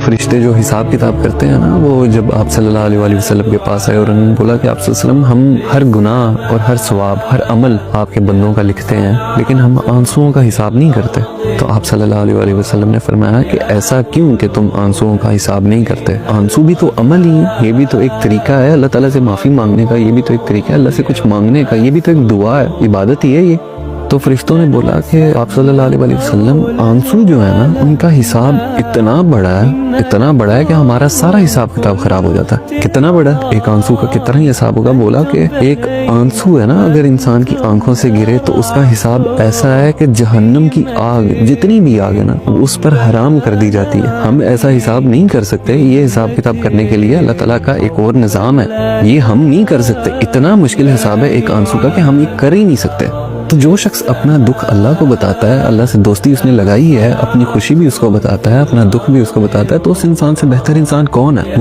فرشتے جو حساب کتاب کرتے ہیں نا، وہ جب آپ صلی اللہ علیہ وآلہ وسلم کے پاس آئے اور انہوں نے بولا کہ آپ صلی اللہ علیہ وسلم ہم ہر گناہ اور ہر ثواب ہر عمل آپ کے بندوں کا لکھتے ہیں، لیکن ہم آنسوؤں کا حساب نہیں کرتے. تو آپ صلی اللہ علیہ وآلہ وسلم نے فرمایا کہ ایسا کیوں کہ تم آنسوؤں کا حساب نہیں کرتے؟ آنسو بھی تو عمل ہی ہے، یہ بھی تو ایک طریقہ ہے اللہ تعالیٰ سے معافی مانگنے کا، یہ بھی تو ایک طریقہ ہے اللہ سے کچھ مانگنے کا، یہ بھی تو ایک دعا ہے، عبادت ہی ہے یہ. تو فرشتوں نے بولا کہ آپ صلی اللہ علیہ وآلہ وسلم آنسو جو ہے نا ان کا حساب اتنا بڑا ہے کہ ہمارا سارا حساب کتاب خراب ہو جاتا ہے. کتنا بڑا ہے ایک آنسو کا، کتنا ہی حساب ہوگا. بولا کہ ایک آنسو ہے نا اگر انسان کی آنکھوں سے گرے تو اس کا حساب ایسا ہے کہ جہنم کی آگ جتنی بھی آگ ہے نا اس پر حرام کر دی جاتی ہے. ہم ایسا حساب نہیں کر سکتے، یہ حساب کتاب کرنے کے لیے اللہ تعالیٰ کا ایک اور نظام ہے، یہ ہم نہیں کر سکتے. اتنا مشکل حساب ہے ایک آنسو کا کہ ہم یہ کر ہی نہیں سکتے. تو جو شخص اپنا دکھ اللہ کو بتاتا ہے، اللہ سے دوستی اس نے لگائی ہے، اپنی خوشی بھی اس کو بتاتا ہے، اپنا دکھ بھی اس کو بتاتا ہے، تو اس انسان سے بہتر انسان کون ہے؟